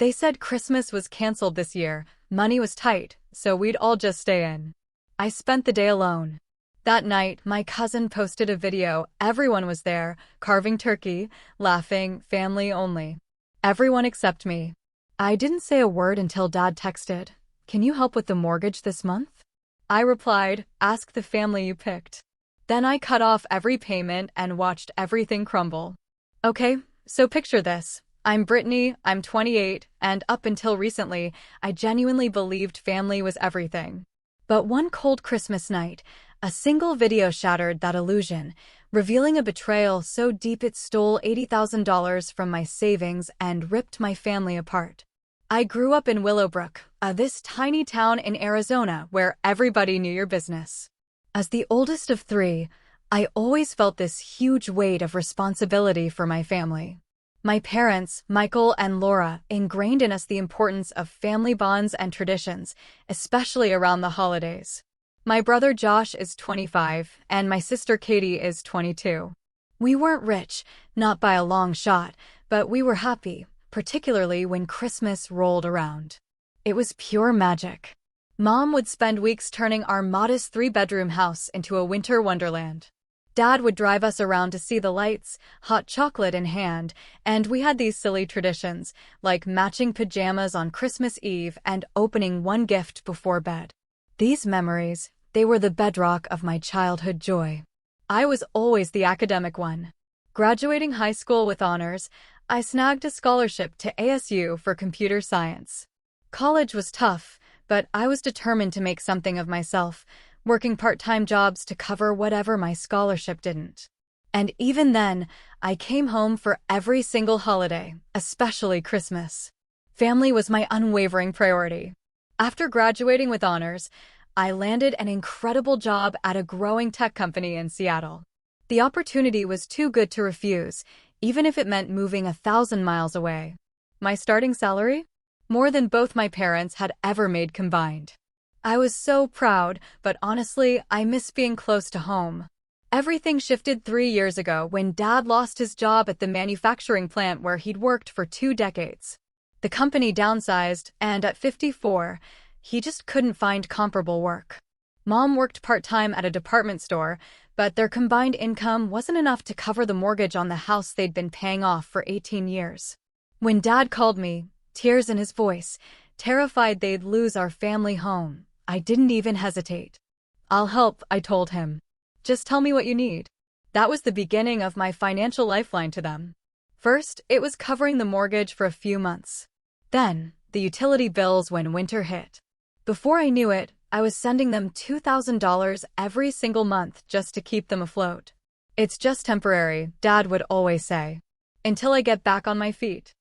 They said Christmas was canceled this year, money was tight, so we'd all just stay in. I spent the day alone. That night, my cousin posted a video. Everyone was there, carving turkey, laughing, family only. Everyone except me. I didn't say a word until Dad texted, "Can you help with the mortgage this month?" I replied, "Ask the family you picked." Then I cut off every payment and watched everything crumble. Okay, so picture this. I'm Brittany, I'm 28, and up until recently, I genuinely believed family was everything. But one cold Christmas night, a single video shattered that illusion, revealing a betrayal so deep it stole $80,000 from my savings and ripped my family apart. I grew up in Willowbrook, this tiny town in Arizona where everybody knew your business. As the oldest of three, I always felt this huge weight of responsibility for my family. My parents, Michael and Laura, ingrained in us the importance of family bonds and traditions, especially around the holidays. My brother Josh is 25, and my sister Katie is 22. We weren't rich, not by a long shot, but we were happy, particularly when Christmas rolled around. It was pure magic. Mom would spend weeks turning our modest three-bedroom house into a winter wonderland. Dad would drive us around to see the lights, hot chocolate in hand, and we had these silly traditions, like matching pajamas on Christmas Eve and opening one gift before bed. These memories, they were the bedrock of my childhood joy. I was always the academic one. Graduating high school with honors, I snagged a scholarship to ASU for computer science. College was tough, but I was determined to make something of myself, working part-time jobs to cover whatever my scholarship didn't. And even then, I came home for every single holiday, especially Christmas. Family was my unwavering priority. After graduating with honors, I landed an incredible job at a growing tech company in Seattle. The opportunity was too good to refuse, even if it meant moving 1,000 miles away. My starting salary? More than both my parents had ever made combined. I was so proud, but honestly, I miss being close to home. Everything shifted 3 years ago when Dad lost his job at the manufacturing plant where he'd worked for 2 decades. The company downsized, and at 54, he just couldn't find comparable work. Mom worked part-time at a department store, but their combined income wasn't enough to cover the mortgage on the house they'd been paying off for 18 years. When Dad called me, tears in his voice, terrified they'd lose our family home, I didn't even hesitate. "I'll help," I told him. "Just tell me what you need." That was the beginning of my financial lifeline to them. First, it was covering the mortgage for a few months. Then, the utility bills when winter hit. Before I knew it, I was sending them $2,000 every single month just to keep them afloat. "It's just temporary," Dad would always say. "Until I get back on my feet."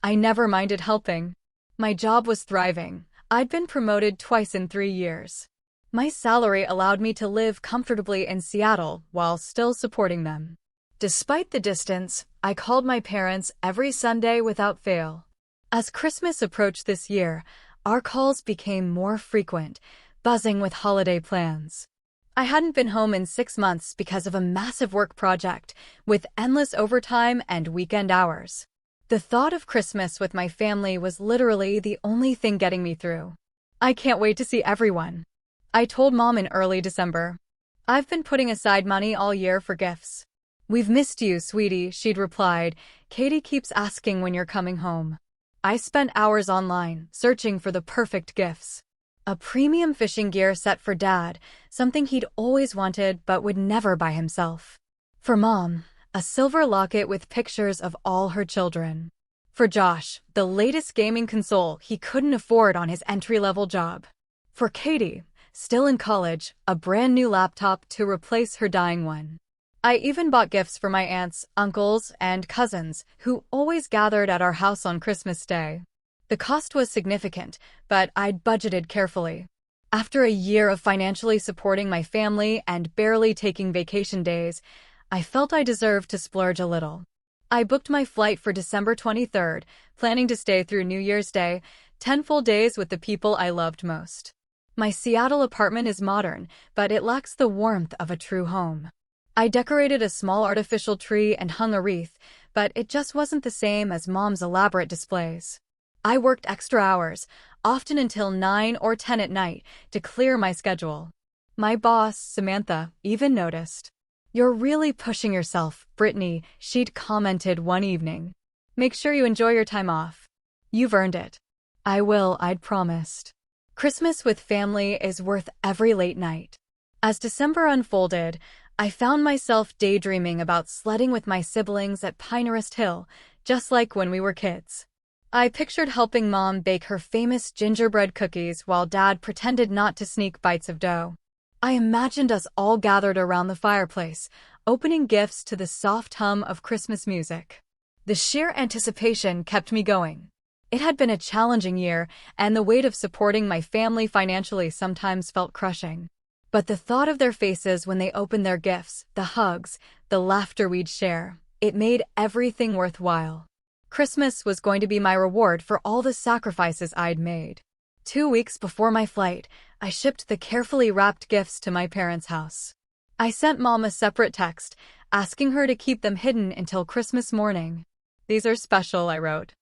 I never minded helping. My job was thriving. I'd been promoted twice in 3 years. My salary allowed me to live comfortably in Seattle while still supporting them. Despite the distance, I called my parents every Sunday without fail. As Christmas approached this year, our calls became more frequent, buzzing with holiday plans. I hadn't been home in 6 months because of a massive work project, with endless overtime and weekend hours. The thought of Christmas with my family was literally the only thing getting me through. "I can't wait to see everyone," I told Mom in early December. "I've been putting aside money all year for gifts." "We've missed you, sweetie," she'd replied. "Katie keeps asking when you're coming home." I spent hours online, searching for the perfect gifts. A premium fishing gear set for Dad, something he'd always wanted but would never buy himself. For Mom, a silver locket with pictures of all her children. For Josh, the latest gaming console he couldn't afford on his entry-level job. For Katie, still in college, a brand new laptop to replace her dying one. I even bought gifts for my aunts, uncles, and cousins, who always gathered at our house on Christmas Day. The cost was significant, but I'd budgeted carefully. After a year of financially supporting my family and barely taking vacation days, I felt I deserved to splurge a little. I booked my flight for December 23rd, planning to stay through New Year's Day, 10 full days with the people I loved most. My Seattle apartment is modern, but it lacks the warmth of a true home. I decorated a small artificial tree and hung a wreath, but it just wasn't the same as Mom's elaborate displays. I worked extra hours, often until 9 or 10 at night, to clear my schedule. My boss, Samantha, even noticed. "You're really pushing yourself, Brittany," she'd commented one evening. "Make sure you enjoy your time off. You've earned it." "I will," I'd promised. Christmas with family is worth every late night. As December unfolded, I found myself daydreaming about sledding with my siblings at Pinehurst Hill, just like when we were kids. I pictured helping Mom bake her famous gingerbread cookies while Dad pretended not to sneak bites of dough. I imagined us all gathered around the fireplace, opening gifts to the soft hum of Christmas music. The sheer anticipation kept me going. It had been a challenging year, and the weight of supporting my family financially sometimes felt crushing. But the thought of their faces when they opened their gifts, the hugs, the laughter we'd share, it made everything worthwhile. Christmas was going to be my reward for all the sacrifices I'd made. 2 weeks before my flight, I shipped the carefully wrapped gifts to my parents' house. I sent Mom a separate text, asking her to keep them hidden until Christmas morning. "These are special," I wrote.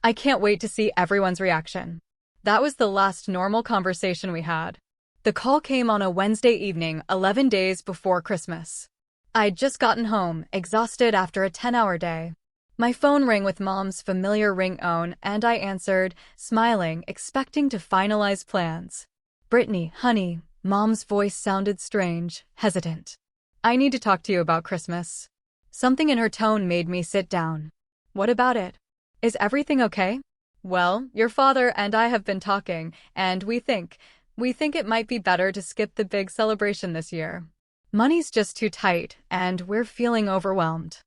"I can't wait to see everyone's reaction." That was the last normal conversation we had. The call came on a Wednesday evening, 11 days before Christmas. I'd just gotten home, exhausted after a 10-hour day. My phone rang with Mom's familiar ringtone, and I answered, smiling, expecting to finalize plans. "Brittany, honey," Mom's voice sounded strange, hesitant. "I need to talk to you about Christmas." Something in her tone made me sit down. "What about it? Is everything okay?" "Well, your father and I have been talking, and we think it might be better to skip the big celebration this year. Money's just too tight, and we're feeling overwhelmed."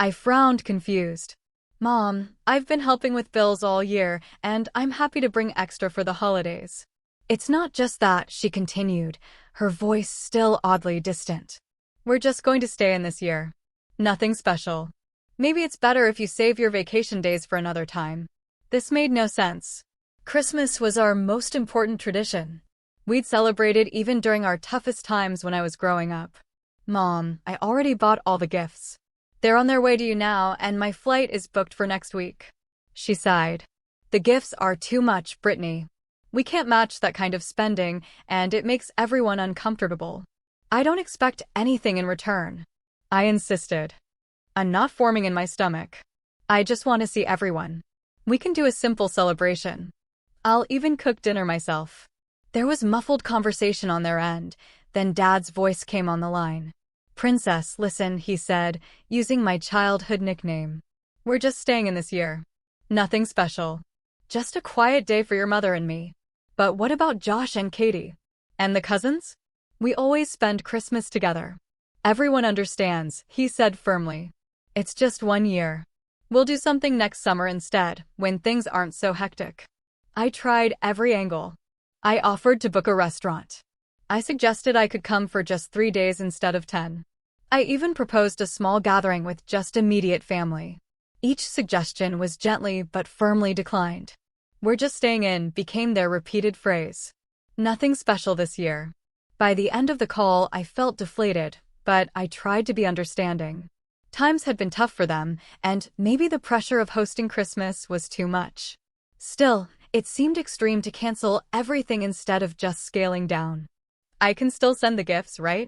I frowned, confused. "Mom, I've been helping with bills all year, and I'm happy to bring extra for the holidays." "It's not just that," she continued, her voice still oddly distant. "We're just going to stay in this year. Nothing special. Maybe it's better if you save your vacation days for another time." This made no sense. Christmas was our most important tradition. We'd celebrated even during our toughest times when I was growing up. "Mom, I already bought all the gifts. They're on their way to you now, and my flight is booked for next week." She sighed. "The gifts are too much, Brittany. We can't match that kind of spending, and it makes everyone uncomfortable. I don't expect anything in return." I insisted. A knot forming in my stomach. "I just want to see everyone. We can do a simple celebration. I'll even cook dinner myself." There was muffled conversation on their end, then Dad's voice came on the line. "Princess, listen," he said, using my childhood nickname. "We're just staying in this year. Nothing special. Just a quiet day for your mother and me. But what about Josh and Katie? And the cousins? We always spend Christmas together." "Everyone understands," he said firmly. "It's just 1 year. We'll do something next summer instead, when things aren't so hectic." I tried every angle. I offered to book a restaurant. I suggested I could come for just 3 days instead of 10. I even proposed a small gathering with just immediate family. Each suggestion was gently but firmly declined. "We're just staying in" became their repeated phrase. Nothing special this year. By the end of the call, I felt deflated, but I tried to be understanding. Times had been tough for them, and maybe the pressure of hosting Christmas was too much. Still, it seemed extreme to cancel everything instead of just scaling down. "I can still send the gifts, right?"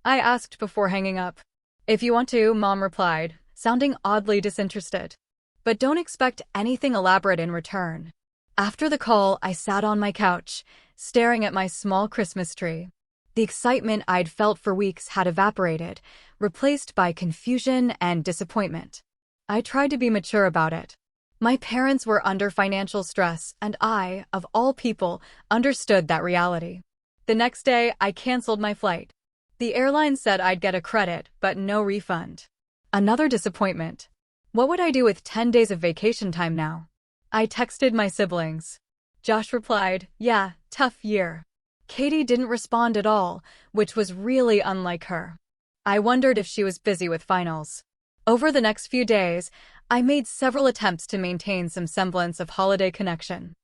I asked before hanging up. "If you want to," Mom replied, sounding oddly disinterested. "But don't expect anything elaborate in return." After the call, I sat on my couch, staring at my small Christmas tree. The excitement I'd felt for weeks had evaporated, replaced by confusion and disappointment. I tried to be mature about it. My parents were under financial stress, and I, of all people, understood that reality. The next day, I canceled my flight. The airline said I'd get a credit, but no refund. Another disappointment. What would I do with 10 days of vacation time now? I texted my siblings. Josh replied, "Yeah, tough year." Katie didn't respond at all, which was really unlike her. I wondered if she was busy with finals. Over the next few days, I made several attempts to maintain some semblance of holiday connection.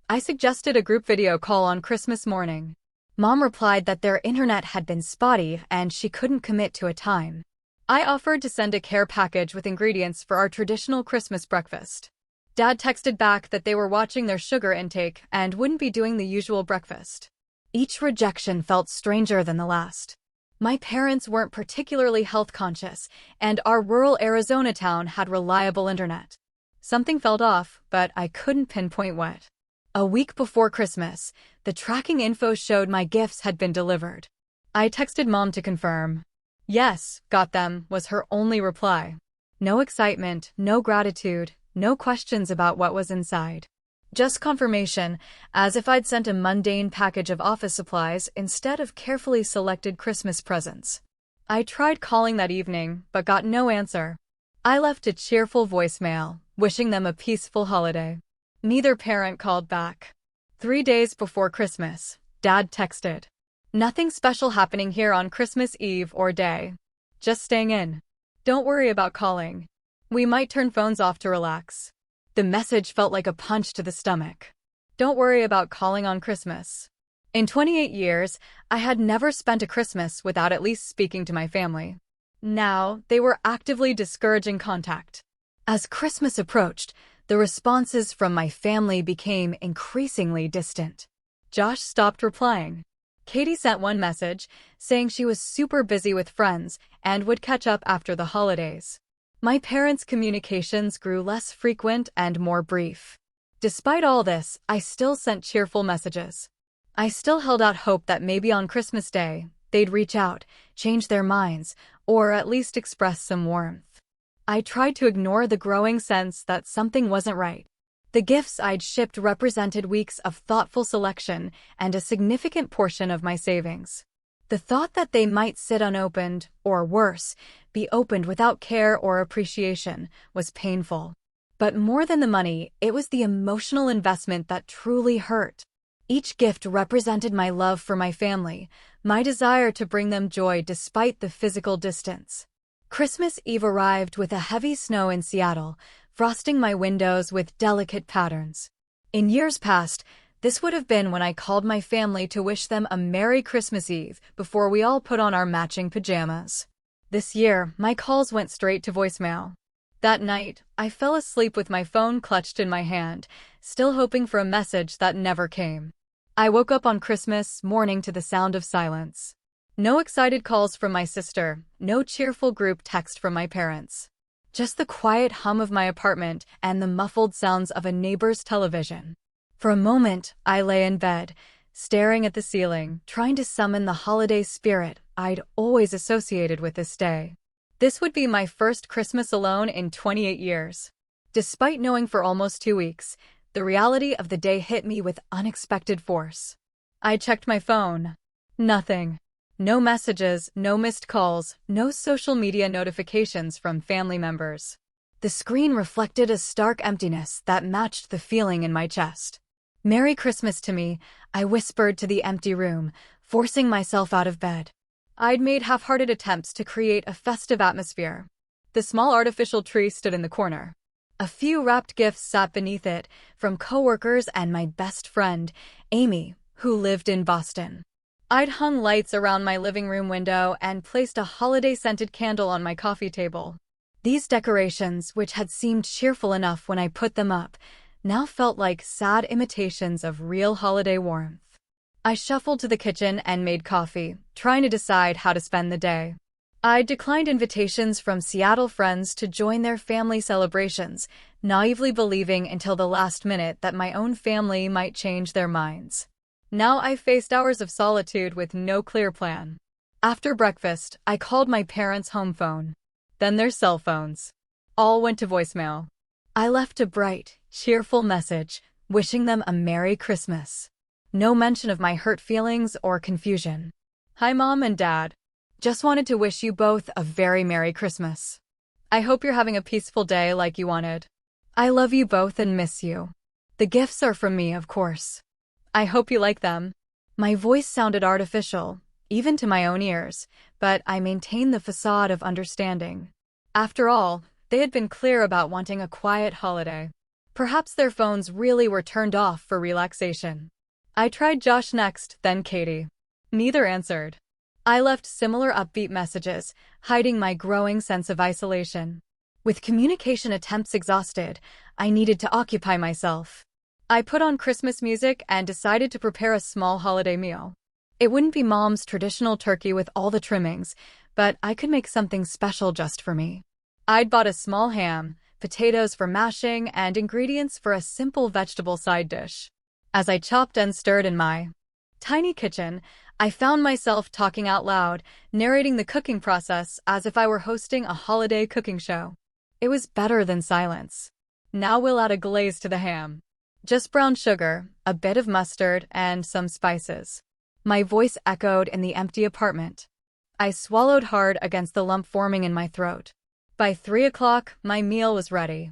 I suggested a group video call on Christmas morning. Mom replied that their internet had been spotty and she couldn't commit to a time. I offered to send a care package with ingredients for our traditional Christmas breakfast. Dad texted back that they were watching their sugar intake and wouldn't be doing the usual breakfast. Each rejection felt stranger than the last. My parents weren't particularly health conscious, and our rural Arizona town had reliable internet. Something felt off, but I couldn't pinpoint what. A week before Christmas, the tracking info showed my gifts had been delivered. I texted Mom to confirm. "Yes, got them," was her only reply. No excitement, no gratitude, no questions about what was inside. Just confirmation, as if I'd sent a mundane package of office supplies instead of carefully selected Christmas presents. I tried calling that evening, but got no answer. I left a cheerful voicemail, wishing them a peaceful holiday. Neither parent called back. 3 days before Christmas, Dad texted. "Nothing special happening here on Christmas Eve or day. Just staying in. Don't worry about calling. We might turn phones off to relax." The message felt like a punch to the stomach. Don't worry about calling on Christmas. In 28 years, I had never spent a Christmas without at least speaking to my family. Now, they were actively discouraging contact. As Christmas approached, the responses from my family became increasingly distant. Josh stopped replying. Katie sent one message, saying she was super busy with friends and would catch up after the holidays. My parents' communications grew less frequent and more brief. Despite all this, I still sent cheerful messages. I still held out hope that maybe on Christmas Day, they'd reach out, change their minds, or at least express some warmth. I tried to ignore the growing sense that something wasn't right. The gifts I'd shipped represented weeks of thoughtful selection and a significant portion of my savings. The thought that they might sit unopened, or worse, be opened without care or appreciation, was painful. But more than the money, it was the emotional investment that truly hurt. Each gift represented my love for my family, my desire to bring them joy despite the physical distance. Christmas Eve arrived with a heavy snow in Seattle, frosting my windows with delicate patterns. In years past, this would have been when I called my family to wish them a Merry Christmas Eve before we all put on our matching pajamas. This year, my calls went straight to voicemail. That night, I fell asleep with my phone clutched in my hand, still hoping for a message that never came. I woke up on Christmas morning to the sound of silence. No excited calls from my sister, no cheerful group text from my parents. Just the quiet hum of my apartment and the muffled sounds of a neighbor's television. For a moment, I lay in bed, staring at the ceiling, trying to summon the holiday spirit I'd always associated with this day. This would be my first Christmas alone in 28 years. Despite knowing for almost 2 weeks, the reality of the day hit me with unexpected force. I checked my phone. Nothing. No messages, no missed calls, no social media notifications from family members. The screen reflected a stark emptiness that matched the feeling in my chest. "Merry Christmas to me," I whispered to the empty room, forcing myself out of bed. I'd made half-hearted attempts to create a festive atmosphere. The small artificial tree stood in the corner. A few wrapped gifts sat beneath it, from coworkers and my best friend, Amy, who lived in Boston. I'd hung lights around my living room window and placed a holiday-scented candle on my coffee table. These decorations, which had seemed cheerful enough when I put them up, now felt like sad imitations of real holiday warmth. I shuffled to the kitchen and made coffee, trying to decide how to spend the day. I declined invitations from Seattle friends to join their family celebrations, naively believing until the last minute that my own family might change their minds. Now I faced hours of solitude with no clear plan. After breakfast, I called my parents' home phone. Then their cell phones. All went to voicemail. I left a bright, cheerful message, wishing them a Merry Christmas. No mention of my hurt feelings or confusion. "Hi, Mom and Dad. Just wanted to wish you both a very Merry Christmas. I hope you're having a peaceful day like you wanted. I love you both and miss you. The gifts are from me, of course. I hope you like them." My voice sounded artificial, even to my own ears, but I maintained the facade of understanding. After all, they had been clear about wanting a quiet holiday. Perhaps their phones really were turned off for relaxation. I tried Josh next, then Katie. Neither answered. I left similar upbeat messages, hiding my growing sense of isolation. With communication attempts exhausted, I needed to occupy myself. I put on Christmas music and decided to prepare a small holiday meal. It wouldn't be Mom's traditional turkey with all the trimmings, but I could make something special just for me. I'd bought a small ham, potatoes for mashing, and ingredients for a simple vegetable side dish. As I chopped and stirred in my tiny kitchen, I found myself talking out loud, narrating the cooking process as if I were hosting a holiday cooking show. It was better than silence. Now we'll add a glaze to the ham. Just brown sugar, a bit of mustard, and some spices. My voice echoed in the empty apartment. I swallowed hard against the lump forming in my throat. By 3 o'clock, my meal was ready.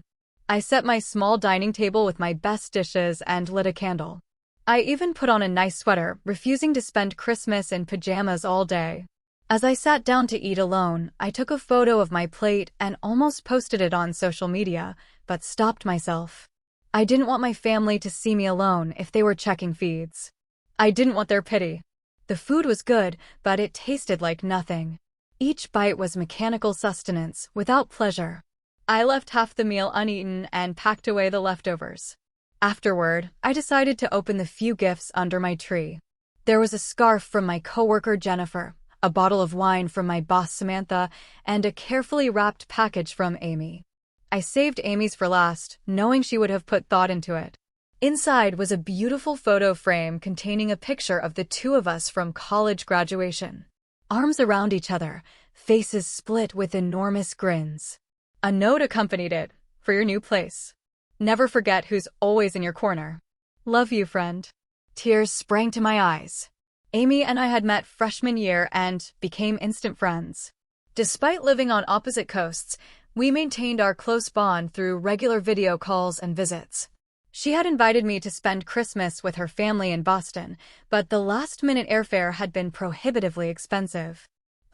I set my small dining table with my best dishes and lit a candle. I even put on a nice sweater, refusing to spend Christmas in pajamas all day. As I sat down to eat alone, I took a photo of my plate and almost posted it on social media, but stopped myself. I didn't want my family to see me alone if they were checking feeds. I didn't want their pity. The food was good, but it tasted like nothing. Each bite was mechanical sustenance, without pleasure. I left half the meal uneaten and packed away the leftovers. Afterward, I decided to open the few gifts under my tree. There was a scarf from my coworker Jennifer, a bottle of wine from my boss Samantha, and a carefully wrapped package from Amy. I saved Amy's for last, knowing she would have put thought into it. Inside was a beautiful photo frame containing a picture of the two of us from college graduation. Arms around each other, faces split with enormous grins. A note accompanied it, for your new place. Never forget who's always in your corner. Love you, friend. Tears sprang to my eyes. Amy and I had met freshman year and became instant friends. Despite living on opposite coasts, we maintained our close bond through regular video calls and visits. She had invited me to spend Christmas with her family in Boston, but the last-minute airfare had been prohibitively expensive.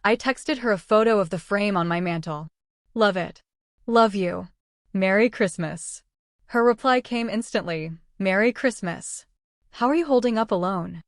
I texted her a photo of the frame on my mantle. Love it. Love you. Merry Christmas. Her reply came instantly. Merry Christmas. How are you holding up alone?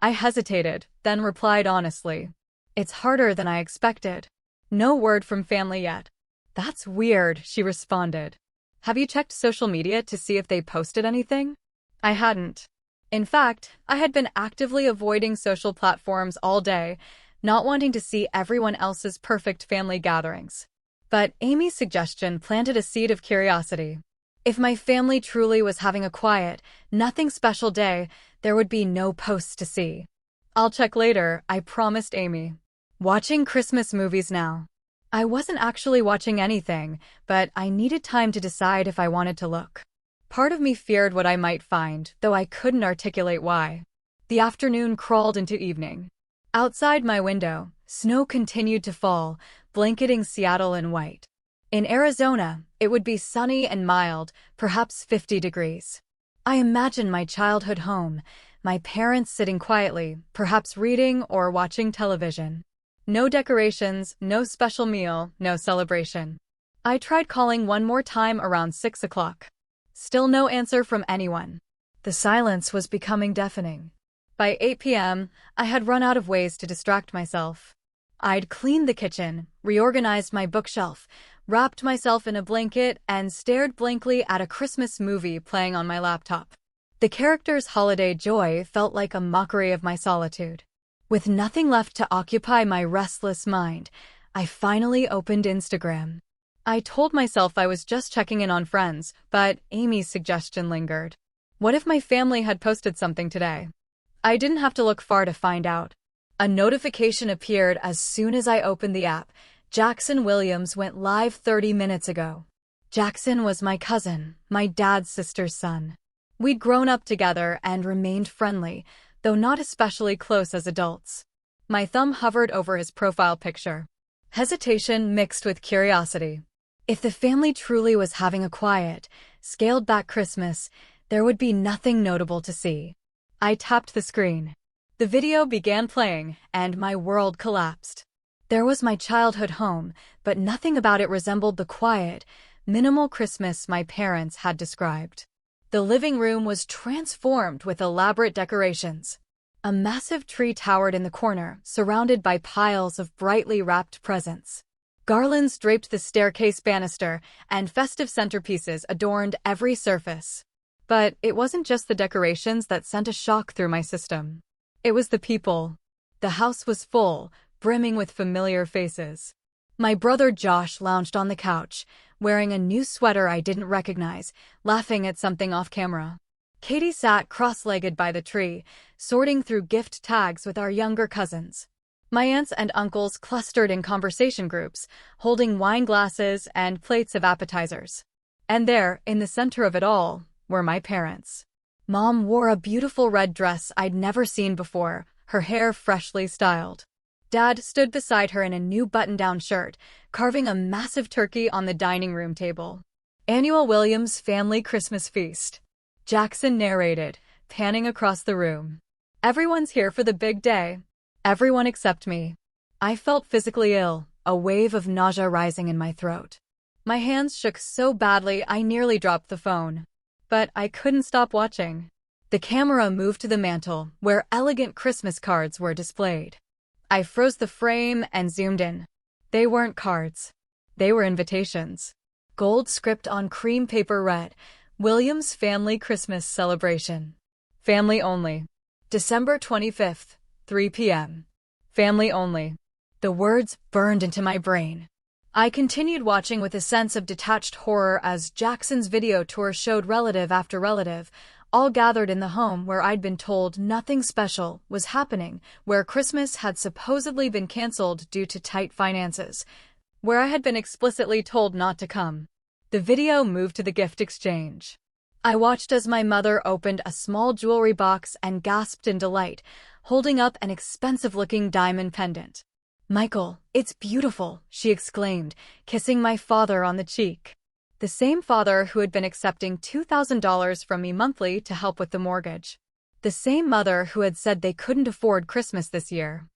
I hesitated, then replied honestly. It's harder than I expected. No word from family yet. That's weird, she responded. Have you checked social media to see if they posted anything? I hadn't. In fact, I had been actively avoiding social platforms all day, not wanting to see everyone else's perfect family gatherings. But Amy's suggestion planted a seed of curiosity. If my family truly was having a quiet, nothing special day, there would be no posts to see. I'll check later, I promised Amy. Watching Christmas movies now. I wasn't actually watching anything, but I needed time to decide if I wanted to look. Part of me feared what I might find, though I couldn't articulate why. The afternoon crawled into evening. Outside my window, snow continued to fall, blanketing Seattle in white. In Arizona, it would be sunny and mild, perhaps 50 degrees. I imagined my childhood home, my parents sitting quietly, perhaps reading or watching television. No decorations, no special meal, no celebration. I tried calling one more time around 6 o'clock. Still no answer from anyone. The silence was becoming deafening. By 8 p.m., I had run out of ways to distract myself. I'd cleaned the kitchen, reorganized my bookshelf, wrapped myself in a blanket, and stared blankly at a Christmas movie playing on my laptop. The character's holiday joy felt like a mockery of my solitude. With nothing left to occupy my restless mind, I finally opened Instagram. I told myself I was just checking in on friends, but Amy's suggestion lingered. What if my family had posted something today? I didn't have to look far to find out. A notification appeared as soon as I opened the app. Jackson Williams went live 30 minutes ago. Jackson was my cousin, my dad's sister's son. We'd grown up together and remained friendly, though not especially close as adults. My thumb hovered over his profile picture. Hesitation mixed with curiosity. If the family truly was having a quiet, scaled-back Christmas, there would be nothing notable to see. I tapped the screen. The video began playing, and my world collapsed. There was my childhood home, but nothing about it resembled the quiet, minimal Christmas my parents had described. The living room was transformed with elaborate decorations. A massive tree towered in the corner, surrounded by piles of brightly wrapped presents. Garlands draped the staircase banister, and festive centerpieces adorned every surface. But it wasn't just the decorations that sent a shock through my system. It was the people. The house was full, brimming with familiar faces. My brother Josh lounged on the couch, wearing a new sweater I didn't recognize, laughing at something off camera. Katie sat cross-legged by the tree, sorting through gift tags with our younger cousins. My aunts and uncles clustered in conversation groups, holding wine glasses and plates of appetizers. And there, in the center of it all, were my parents. Mom wore a beautiful red dress I'd never seen before, her hair freshly styled. Dad stood beside her in a new button-down shirt, carving a massive turkey on the dining room table. Annual Williams' Family Christmas Feast. Jackson narrated, panning across the room. Everyone's here for the big day. Everyone except me. I felt physically ill, a wave of nausea rising in my throat. My hands shook so badly I nearly dropped the phone. But I couldn't stop watching. The camera moved to the mantel, where elegant Christmas cards were displayed. I froze the frame and zoomed in. They weren't cards. They were invitations. Gold script on cream paper read, Williams Family Christmas Celebration. Family only. December 25th, 3 p.m. Family only. The words burned into my brain. I continued watching with a sense of detached horror as Jackson's video tour showed relative after relative, all gathered in the home where I'd been told nothing special was happening, where Christmas had supposedly been canceled due to tight finances, where I had been explicitly told not to come. The video moved to the gift exchange. I watched as my mother opened a small jewelry box and gasped in delight, holding up an expensive-looking diamond pendant. "Michael, it's beautiful," she exclaimed, kissing my father on the cheek. The same father who had been accepting $2,000 from me monthly to help with the mortgage. The same mother who had said they couldn't afford Christmas this year.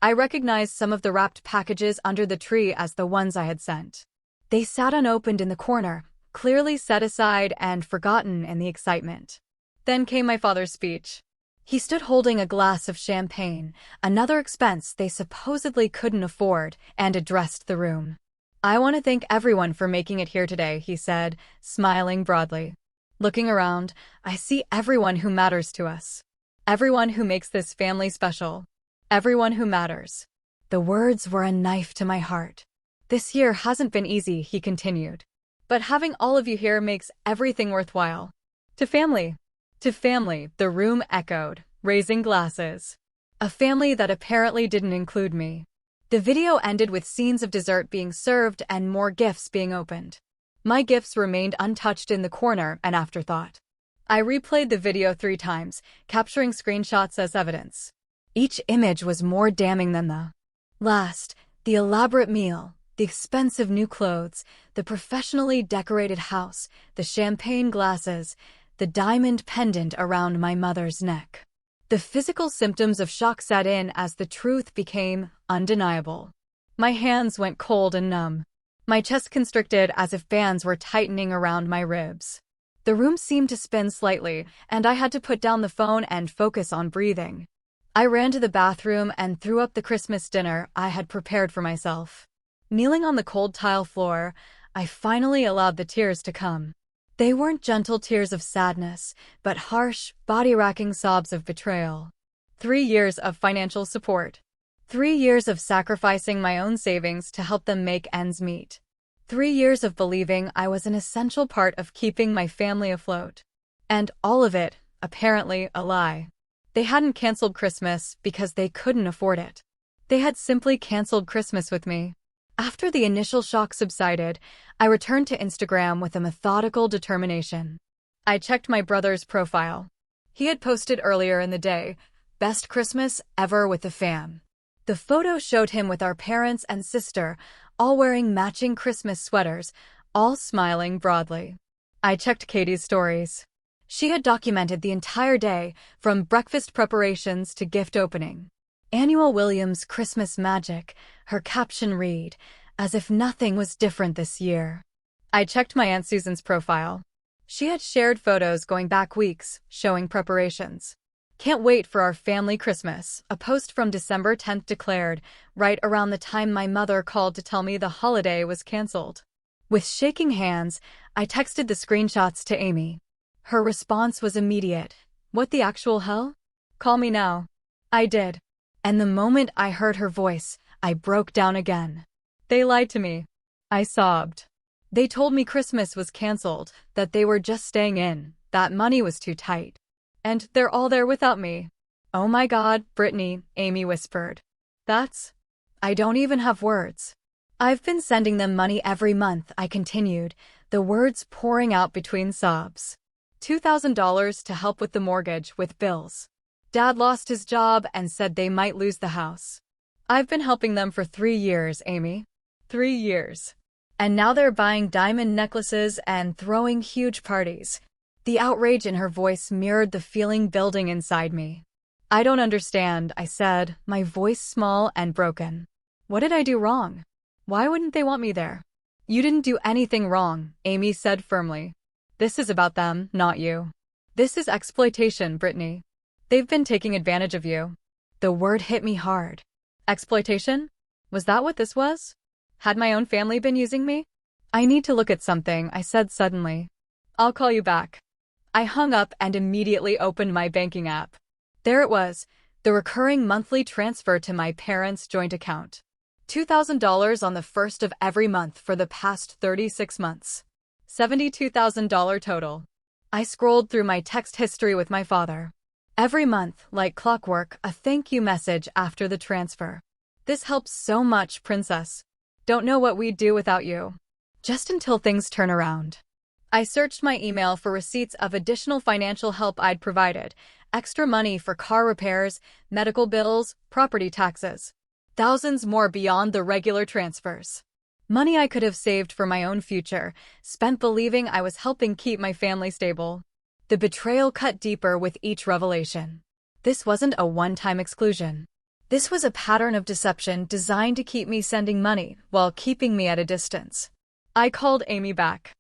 I recognized some of the wrapped packages under the tree as the ones I had sent. They sat unopened in the corner, clearly set aside and forgotten in the excitement. Then came my father's speech. He stood holding a glass of champagne, another expense they supposedly couldn't afford, and addressed the room. "I want to thank everyone for making it here today," he said, smiling broadly. Looking around, I see everyone who matters to us. Everyone who makes this family special. Everyone who matters. The words were a knife to my heart. "This year hasn't been easy," he continued. "But having all of you here makes everything worthwhile. To family." To family, the room echoed, raising glasses. A family that apparently didn't include me. The video ended with scenes of dessert being served and more gifts being opened. My gifts remained untouched in the corner, an afterthought. I replayed the video 3 times, capturing screenshots as evidence. Each image was more damning than the last. The elaborate meal, the expensive new clothes, the professionally decorated house, the champagne glasses, the diamond pendant around my mother's neck. The physical symptoms of shock set in as the truth became undeniable. My hands went cold and numb. My chest constricted as if bands were tightening around my ribs. The room seemed to spin slightly, and I had to put down the phone and focus on breathing. I ran to the bathroom and threw up the Christmas dinner I had prepared for myself. Kneeling on the cold tile floor, I finally allowed the tears to come. They weren't gentle tears of sadness, but harsh, body-racking sobs of betrayal. 3 years of financial support. 3 years of sacrificing my own savings to help them make ends meet. 3 years of believing I was an essential part of keeping my family afloat. And all of it, apparently, a lie. They hadn't canceled Christmas because they couldn't afford it. They had simply canceled Christmas with me. After the initial shock subsided, I returned to Instagram with a methodical determination. I checked my brother's profile. He had posted earlier in the day, "Best Christmas ever with the fam." The photo showed him with our parents and sister, all wearing matching Christmas sweaters, all smiling broadly. I checked Katie's stories. She had documented the entire day, from breakfast preparations to gift opening. Annual Williams' Christmas Magic, her caption read, "As if nothing was different this year." I checked my Aunt Susan's profile. She had shared photos going back weeks, showing preparations. Can't wait for our family Christmas, a post from December 10th declared, right around the time my mother called to tell me the holiday was canceled. With shaking hands, I texted the screenshots to Amy. Her response was immediate. What the actual hell? Call me now. I did. And the moment I heard her voice, I broke down again. They lied to me. I sobbed. They told me Christmas was canceled, that they were just staying in, that money was too tight. And they're all there without me. Oh my God, Brittany, Amy whispered. I don't even have words. I've been sending them money every month, I continued, the words pouring out between sobs. $2,000 to help with the mortgage, with bills. Dad lost his job and said they might lose the house. I've been helping them for 3 years, Amy. 3 years. And now they're buying diamond necklaces and throwing huge parties. The outrage in her voice mirrored the feeling building inside me. I don't understand, I said, my voice small and broken. What did I do wrong? Why wouldn't they want me there? You didn't do anything wrong, Amy said firmly. This is about them, not you. This is exploitation, Brittany. They've been taking advantage of you. The word hit me hard. Exploitation? Was that what this was? Had my own family been using me? I need to look at something, I said suddenly. I'll call you back. I hung up and immediately opened my banking app. There it was, the recurring monthly transfer to my parents' joint account. $2,000 on the first of every month for the past 36 months. $72,000 total. I scrolled through my text history with my father. Every month, like clockwork, a thank you message after the transfer. This helps so much, princess. Don't know what we'd do without you. Just until things turn around. I searched my email for receipts of additional financial help I'd provided, extra money for car repairs, medical bills, property taxes. Thousands more beyond the regular transfers. Money I could have saved for my own future, spent believing I was helping keep my family stable. The betrayal cut deeper with each revelation. This wasn't a one-time exclusion. This was a pattern of deception designed to keep me sending money while keeping me at a distance. I called Amy back.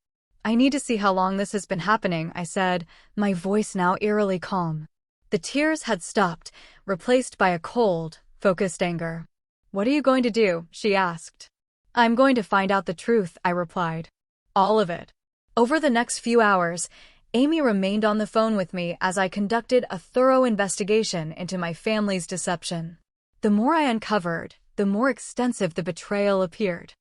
I need to see how long this has been happening, I said, my voice now eerily calm. The tears had stopped, replaced by a cold, focused anger. What are you going to do? She asked. I'm going to find out the truth, I replied. All of it. Over the next few hours, Amy remained on the phone with me as I conducted a thorough investigation into my family's deception. The more I uncovered, the more extensive the betrayal appeared.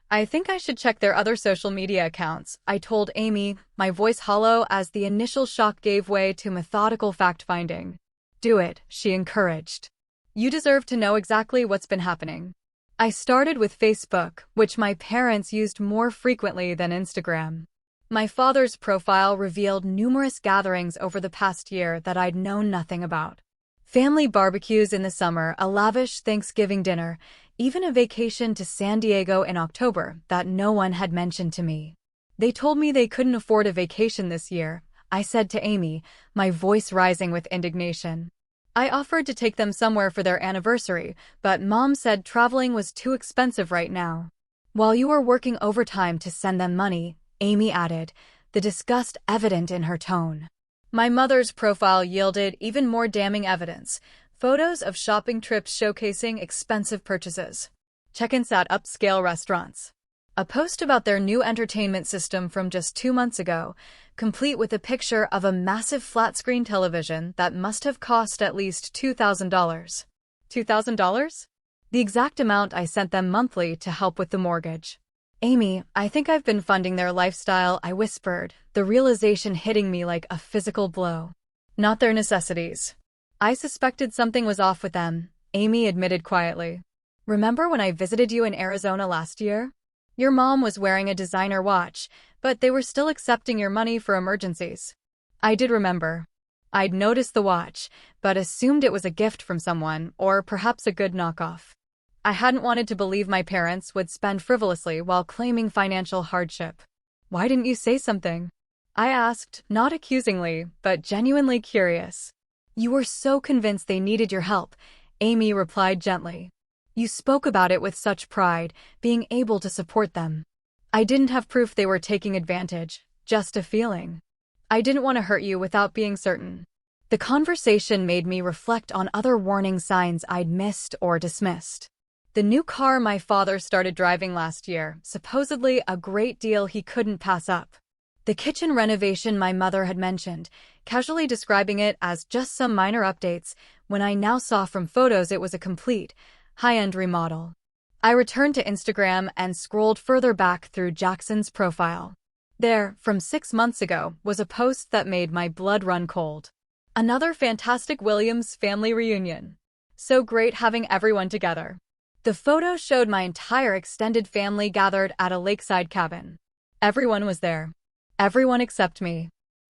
I think I should check their other social media accounts, I told Amy, my voice hollow as the initial shock gave way to methodical fact-finding. Do it, she encouraged. You deserve to know exactly what's been happening. I started with Facebook, which my parents used more frequently than Instagram. My father's profile revealed numerous gatherings over the past year that I'd known nothing about. Family barbecues in the summer, a lavish Thanksgiving dinner, even a vacation to San Diego in October that no one had mentioned to me. They told me they couldn't afford a vacation this year, I said to Amy, my voice rising with indignation. I offered to take them somewhere for their anniversary, but Mom said traveling was too expensive right now. While you were working overtime to send them money, Amy added, the disgust evident in her tone. My mother's profile yielded even more damning evidence. Photos of shopping trips showcasing expensive purchases. Check-ins at upscale restaurants. A post about their new entertainment system from just 2 months ago, complete with a picture of a massive flat-screen television that must have cost at least $2,000. $2,000? The exact amount I sent them monthly to help with the mortgage. Amy, I think I've been funding their lifestyle, I whispered, the realization hitting me like a physical blow. Not their necessities. I suspected something was off with them, Amy admitted quietly. Remember when I visited you in Arizona last year? Your mom was wearing a designer watch, but they were still accepting your money for emergencies. I did remember. I'd noticed the watch, but assumed it was a gift from someone, or perhaps a good knockoff. I hadn't wanted to believe my parents would spend frivolously while claiming financial hardship. Why didn't you say something? I asked, not accusingly, but genuinely curious. You were so convinced they needed your help, Amy replied gently. You spoke about it with such pride, being able to support them. I didn't have proof they were taking advantage, just a feeling. I didn't want to hurt you without being certain. The conversation made me reflect on other warning signs I'd missed or dismissed. The new car my father started driving last year, supposedly a great deal he couldn't pass up. The kitchen renovation my mother had mentioned, casually describing it as just some minor updates, when I now saw from photos it was a complete, high-end remodel. I returned to Instagram and scrolled further back through Jackson's profile. There, from 6 months ago, was a post that made my blood run cold. Another fantastic Williams family reunion. So great having everyone together. The photo showed my entire extended family gathered at a lakeside cabin. Everyone was there. Everyone except me.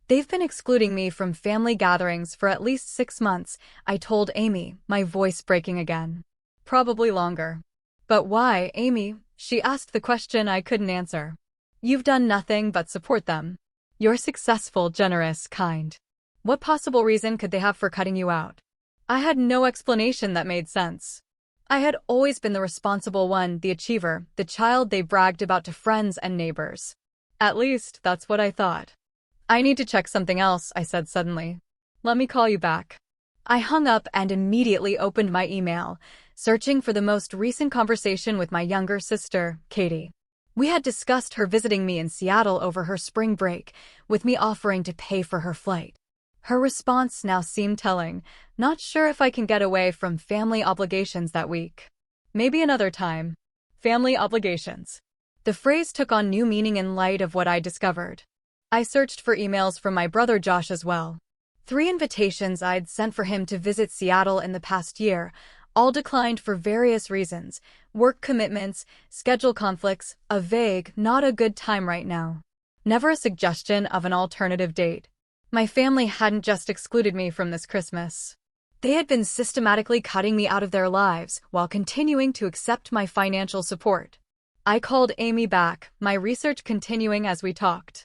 They've been excluding me from family gatherings for at least 6 months, I told Amy, my voice breaking again. Probably longer. But why, Amy? She asked the question I couldn't answer. You've done nothing but support them. You're successful, generous, kind. What possible reason could they have for cutting you out? I had no explanation that made sense. I had always been the responsible one, the achiever, the child they bragged about to friends and neighbors. At least, that's what I thought. I need to check something else, I said suddenly. Let me call you back. I hung up and immediately opened my email, searching for the most recent conversation with my younger sister, Katie. We had discussed her visiting me in Seattle over her spring break, with me offering to pay for her flight. Her response now seemed telling, not sure if I can get away from family obligations that week. Maybe another time. Family obligations. The phrase took on new meaning in light of what I discovered. I searched for emails from my brother Josh as well. 3 invitations I'd sent for him to visit Seattle in the past year, all declined for various reasons: work commitments, schedule conflicts, a vague, not a good time right now. Never a suggestion of an alternative date. My family hadn't just excluded me from this Christmas. They had been systematically cutting me out of their lives while continuing to accept my financial support. I called Amy back, my research continuing as we talked.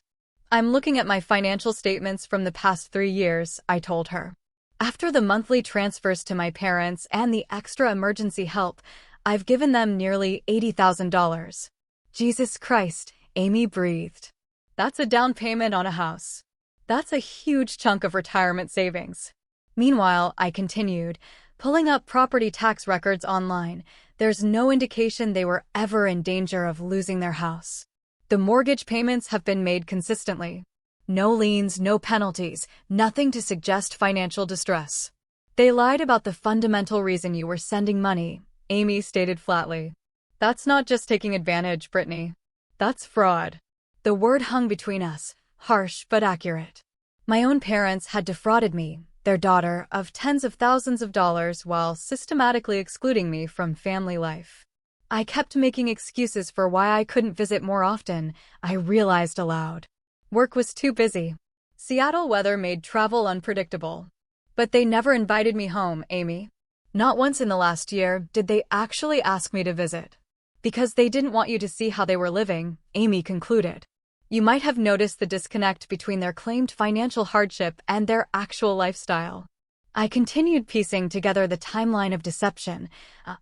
I'm looking at my financial statements from the past 3 years, I told her. After the monthly transfers to my parents and the extra emergency help, I've given them nearly $80,000. Jesus Christ, Amy breathed. That's a down payment on a house. That's a huge chunk of retirement savings. Meanwhile, I continued, pulling up property tax records online. There's no indication they were ever in danger of losing their house. The mortgage payments have been made consistently. No liens, no penalties, nothing to suggest financial distress. They lied about the fundamental reason you were sending money, Amy stated flatly. That's not just taking advantage, Brittany. That's fraud. The word hung between us, harsh but accurate. My own parents had defrauded me, their daughter, of tens of thousands of dollars while systematically excluding me from family life. I kept making excuses for why I couldn't visit more often, I realized aloud. Work was too busy. Seattle weather made travel unpredictable. But they never invited me home, Amy. Not once in the last year did they actually ask me to visit. Because they didn't want you to see how they were living, Amy concluded. You might have noticed the disconnect between their claimed financial hardship and their actual lifestyle. I continued piecing together the timeline of deception,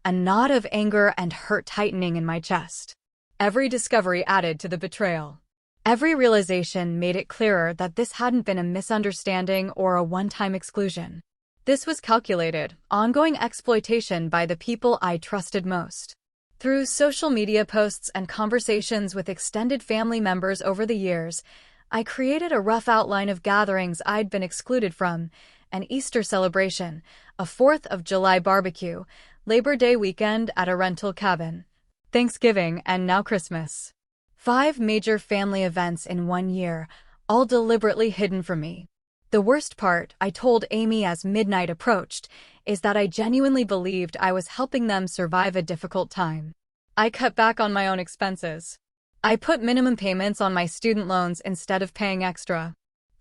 a knot of anger and hurt tightening in my chest. Every discovery added to the betrayal. Every realization made it clearer that this hadn't been a misunderstanding or a one-time exclusion. This was calculated, ongoing exploitation by the people I trusted most. Through social media posts and conversations with extended family members over the years, I created a rough outline of gatherings I'd been excluded from: an Easter celebration, a 4th of July barbecue, Labor Day weekend at a rental cabin, Thanksgiving, and now Christmas. 5 major family events in 1 year, all deliberately hidden from me. The worst part, I told Amy as midnight approached, is that I genuinely believed I was helping them survive a difficult time. I cut back on my own expenses. I put minimum payments on my student loans instead of paying extra.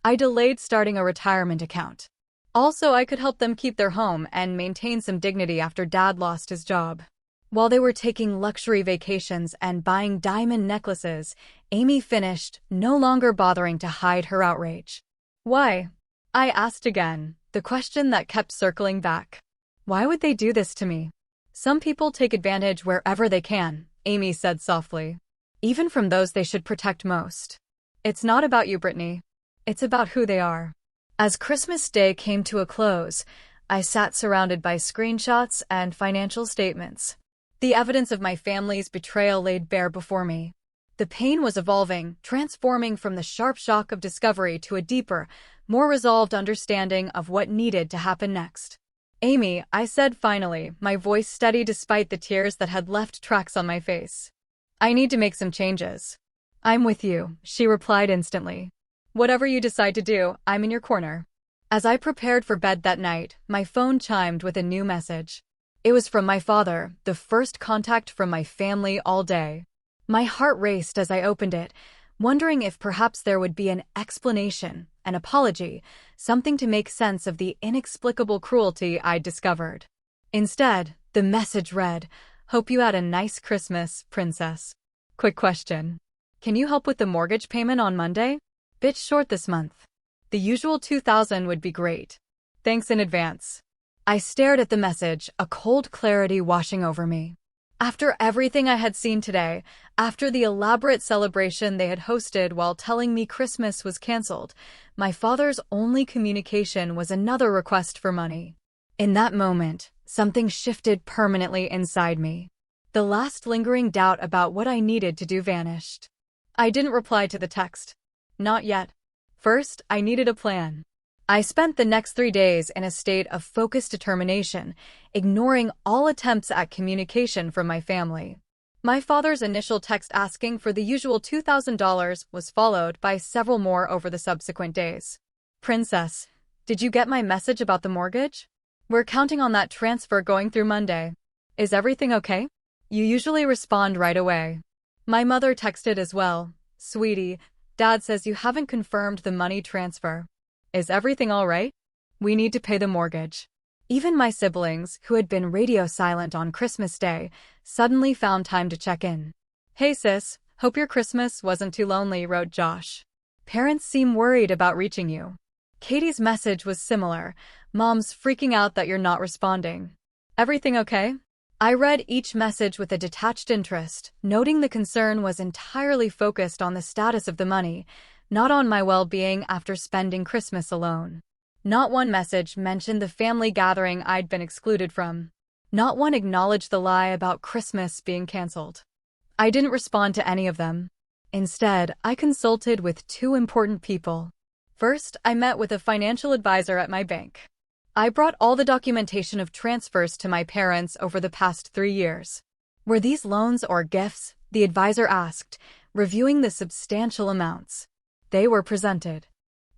I delayed starting a retirement account. Also, I could help them keep their home and maintain some dignity after Dad lost his job. While they were taking luxury vacations and buying diamond necklaces, Amy finished, no longer bothering to hide her outrage. Why? I asked again, the question that kept circling back. Why would they do this to me? Some people take advantage wherever they can, Amy said softly. Even from those they should protect most. It's not about you, Brittany. It's about who they are. As Christmas Day came to a close, I sat surrounded by screenshots and financial statements. The evidence of my family's betrayal laid bare before me. The pain was evolving, transforming from the sharp shock of discovery to a deeper, more resolved understanding of what needed to happen next. "Amy," I said finally, my voice steady despite the tears that had left tracks on my face. "I need to make some changes." "I'm with you," she replied instantly. "Whatever you decide to do, I'm in your corner." As I prepared for bed that night, my phone chimed with a new message. It was from my father, the first contact from my family all day. My heart raced as I opened it, wondering if perhaps there would be an explanation, an apology, something to make sense of the inexplicable cruelty I'd discovered. Instead, the message read, "Hope you had a nice Christmas, princess. Quick question. Can you help with the mortgage payment on Monday? Bit short this month. The usual $2,000 would be great. Thanks in advance." I stared at the message, a cold clarity washing over me. After everything I had seen today, after the elaborate celebration they had hosted while telling me Christmas was canceled, my father's only communication was another request for money. In that moment, something shifted permanently inside me. The last lingering doubt about what I needed to do vanished. I didn't reply to the text. Not yet. First, I needed a plan. I spent the next 3 days in a state of focused determination, ignoring all attempts at communication from my family. My father's initial text asking for the usual $2,000 was followed by several more over the subsequent days. "Princess, did you get my message about the mortgage? We're counting on that transfer going through Monday. Is everything okay? You usually respond right away." My mother texted as well. "Sweetie, Dad says you haven't confirmed the money transfer. Is everything all right? We need to pay the mortgage." Even my siblings, who had been radio silent on Christmas Day, suddenly found time to check in. "Hey sis, hope your Christmas wasn't too lonely," wrote Josh. "Parents seem worried about reaching you." Katie's message was similar. "Mom's freaking out that you're not responding. Everything okay?" I read each message with a detached interest, noting the concern was entirely focused on the status of the money, not on my well-being after spending Christmas alone. Not one message mentioned the family gathering I'd been excluded from. Not one acknowledged the lie about Christmas being canceled. I didn't respond to any of them. Instead, I consulted with two important people. First, I met with a financial advisor at my bank. I brought all the documentation of transfers to my parents over the past 3 years. "Were these loans or gifts?" the advisor asked, reviewing the substantial amounts. They were presented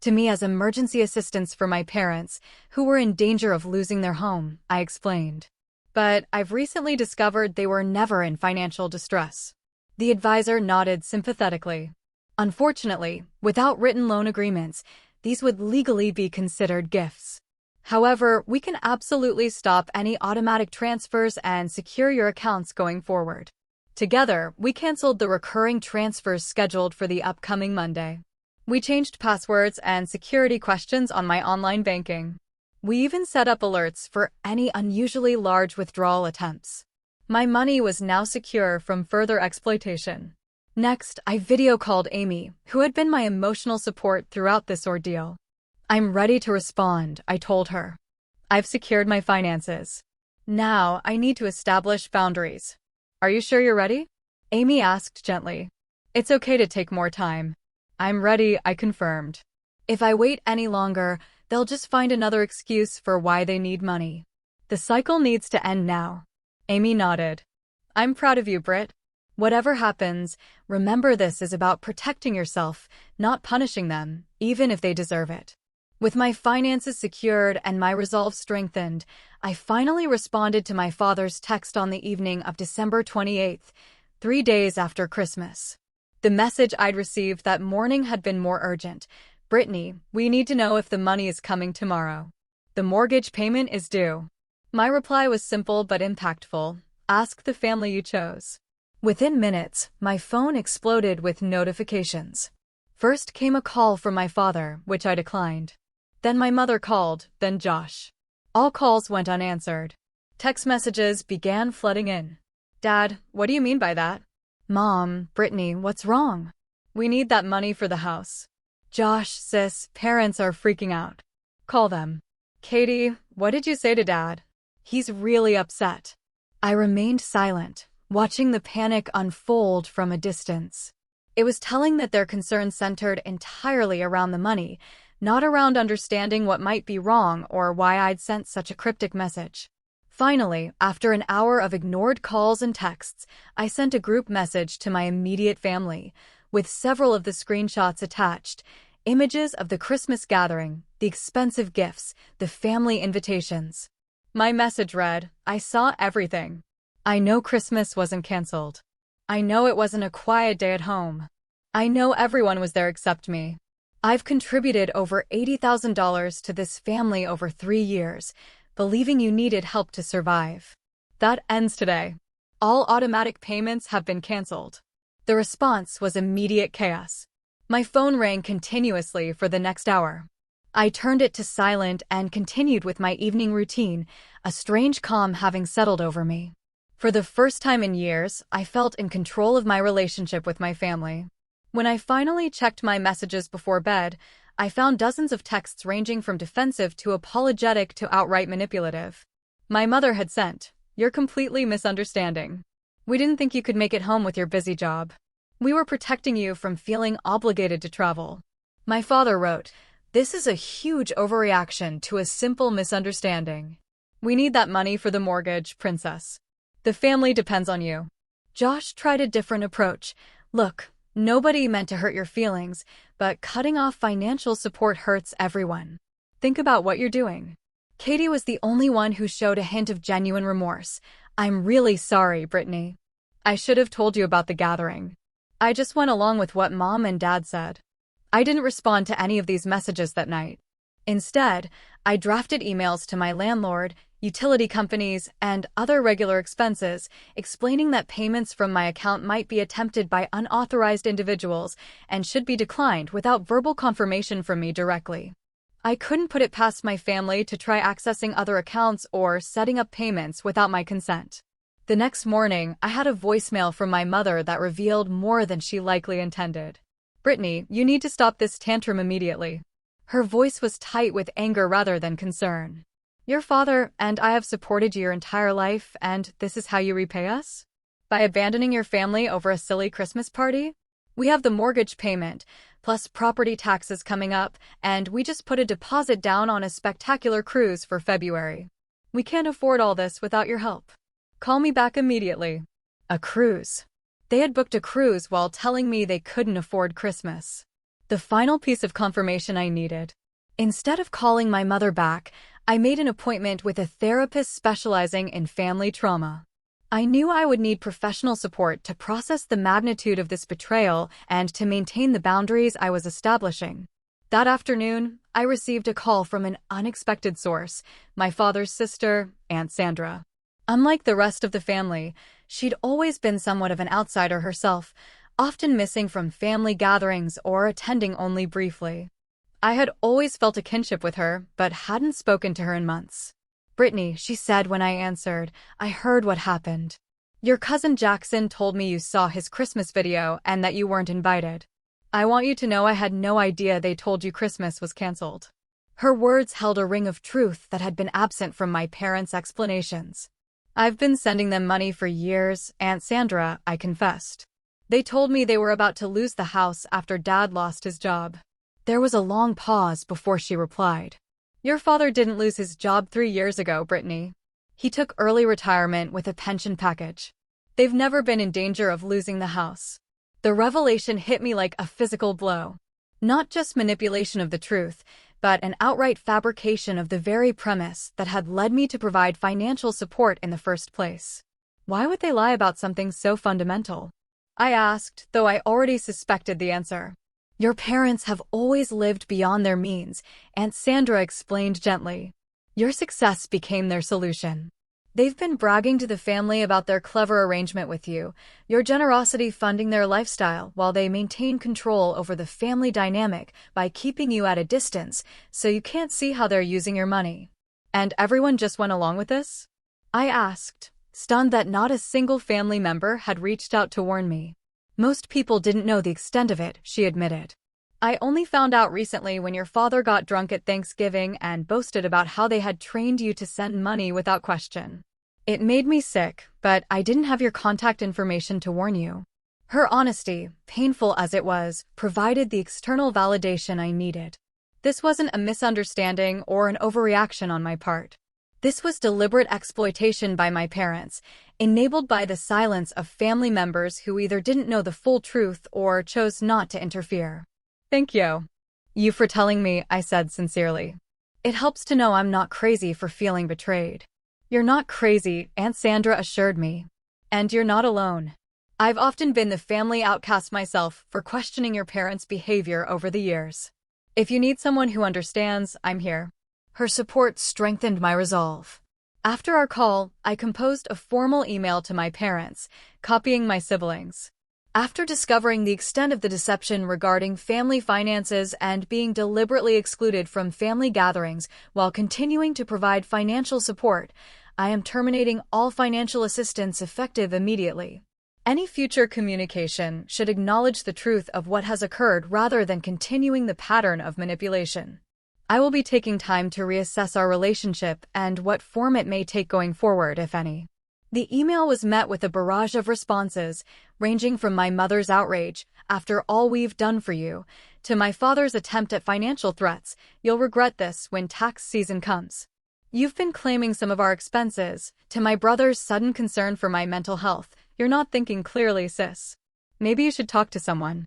to me as emergency assistance for my parents, who were in danger of losing their home, I explained. "But I've recently discovered they were never in financial distress." The advisor nodded sympathetically. "Unfortunately, without written loan agreements, these would legally be considered gifts. However, we can absolutely stop any automatic transfers and secure your accounts going forward." Together, we canceled the recurring transfers scheduled for the upcoming Monday. We changed passwords and security questions on my online banking. We even set up alerts for any unusually large withdrawal attempts. My money was now secure from further exploitation. Next, I video called Amy, who had been my emotional support throughout this ordeal. "I'm ready to respond," I told her. "I've secured my finances. Now, I need to establish boundaries." "Are you sure you're ready?" Amy asked gently. "It's okay to take more time." "I'm ready," I confirmed. "If I wait any longer, they'll just find another excuse for why they need money. The cycle needs to end now." Amy nodded. "I'm proud of you, Britt. Whatever happens, remember this is about protecting yourself, not punishing them, even if they deserve it." With my finances secured and my resolve strengthened, I finally responded to my father's text on the evening of December 28th, 3 days after Christmas. The message I'd received that morning had been more urgent. "Brittany, we need to know if the money is coming tomorrow. The mortgage payment is due." My reply was simple but impactful. "Ask the family you chose." Within minutes, my phone exploded with notifications. First came a call from my father, which I declined. Then my mother called, then Josh. All calls went unanswered. Text messages began flooding in. "Dad, what do you mean by that?" "Mom, Brittany, what's wrong?" "We need that money for the house." "Josh, sis, parents are freaking out." Call them. Katie, what did you say to Dad? He's really upset. I remained silent, watching the panic unfold from a distance. It was telling that their concerns centered entirely around the money, not around understanding what might be wrong or why I'd sent such a cryptic message. Finally, after an hour of ignored calls and texts, I sent a group message to my immediate family, with several of the screenshots attached, images of the Christmas gathering, the expensive gifts, the family invitations. My message read, I saw everything. I know Christmas wasn't canceled. I know it wasn't a quiet day at home. I know everyone was there except me. I've contributed over $80,000 to this family over 3 years, believing you needed help to survive. That ends today. All automatic payments have been canceled. The response was immediate chaos. My phone rang continuously for the next hour. I turned it to silent and continued with my evening routine, a strange calm having settled over me. For the first time in years, I felt in control of my relationship with my family. When I finally checked my messages before bed, I found dozens of texts ranging from defensive to apologetic to outright manipulative. My mother had sent, "You're completely misunderstanding. We didn't think you could make it home with your busy job. We were protecting you from feeling obligated to travel." My father wrote, "This is a huge overreaction to a simple misunderstanding. We need that money for the mortgage, princess. The family depends on you." Josh tried a different approach. "Look, nobody meant to hurt your feelings, but cutting off financial support hurts everyone. Think about what you're doing." Katie was the only one who showed a hint of genuine remorse. "I'm really sorry, Brittany. I should have told you about the gathering. I just went along with what Mom and Dad said." I didn't respond to any of these messages that night. Instead, I drafted emails to my landlord, utility companies, and other regular expenses, explaining that payments from my account might be attempted by unauthorized individuals and should be declined without verbal confirmation from me directly. I couldn't put it past my family to try accessing other accounts or setting up payments without my consent. The next morning, I had a voicemail from my mother that revealed more than she likely intended. "Brittany, you need to stop this tantrum immediately." Her voice was tight with anger rather than concern. "Your father and I have supported you your entire life, and this is how you repay us? By abandoning your family over a silly Christmas party? We have the mortgage payment, plus property taxes coming up, and we just put a deposit down on a spectacular cruise for February. We can't afford all this without your help. Call me back immediately." A cruise. They had booked a cruise while telling me they couldn't afford Christmas. The final piece of confirmation I needed. Instead of calling my mother back, I made an appointment with a therapist specializing in family trauma. I knew I would need professional support to process the magnitude of this betrayal and to maintain the boundaries I was establishing. That afternoon, I received a call from an unexpected source, my father's sister, Aunt Sandra. Unlike the rest of the family, she'd always been somewhat of an outsider herself, often missing from family gatherings or attending only briefly. I had always felt a kinship with her, but hadn't spoken to her in months. "Brittany," she said when I answered, "I heard what happened. Your cousin Jackson told me you saw his Christmas video and that you weren't invited. I want you to know I had no idea they told you Christmas was canceled." Her words held a ring of truth that had been absent from my parents' explanations. "I've been sending them money for years, Aunt Sandra," I confessed. "They told me they were about to lose the house after Dad lost his job." There was a long pause before she replied. "Your father didn't lose his job 3 years ago, Brittany. He took early retirement with a pension package. They've never been in danger of losing the house." The revelation hit me like a physical blow. Not just manipulation of the truth, but an outright fabrication of the very premise that had led me to provide financial support in the first place. Why would they lie about something so fundamental? I asked, though I already suspected the answer. "Your parents have always lived beyond their means," Aunt Sandra explained gently. "Your success became their solution. They've been bragging to the family about their clever arrangement with you, your generosity funding their lifestyle while they maintain control over the family dynamic by keeping you at a distance so you can't see how they're using your money. And everyone just went along with this?" I asked, stunned that not a single family member had reached out to warn me. "Most people didn't know the extent of it," she admitted. I only found out recently when your father got drunk at Thanksgiving and boasted about how they had trained you to send money without question. It made me sick, but I didn't have your contact information to warn you. Her honesty, painful as it was, provided the external validation I needed. This wasn't a misunderstanding or an overreaction on my part. This was deliberate exploitation by my parents, enabled by the silence of family members who either didn't know the full truth or chose not to interfere. Thank you. You for telling me, I said sincerely. It helps to know I'm not crazy for feeling betrayed. You're not crazy, Aunt Sandra assured me. And you're not alone. I've often been the family outcast myself for questioning your parents' behavior over the years. If you need someone who understands, I'm here. Her support strengthened my resolve. After our call, I composed a formal email to my parents, copying my siblings. After discovering the extent of the deception regarding family finances and being deliberately excluded from family gatherings while continuing to provide financial support, I am terminating all financial assistance effective immediately. Any future communication should acknowledge the truth of what has occurred rather than continuing the pattern of manipulation. I will be taking time to reassess our relationship and what form it may take going forward, if any. The email was met with a barrage of responses, ranging from my mother's outrage, "After all we've done for you," to my father's attempt at financial threats, "You'll regret this when tax season comes." "You've been claiming some of our expenses," to my brother's sudden concern for my mental health, "You're not thinking clearly, sis. Maybe you should talk to someone."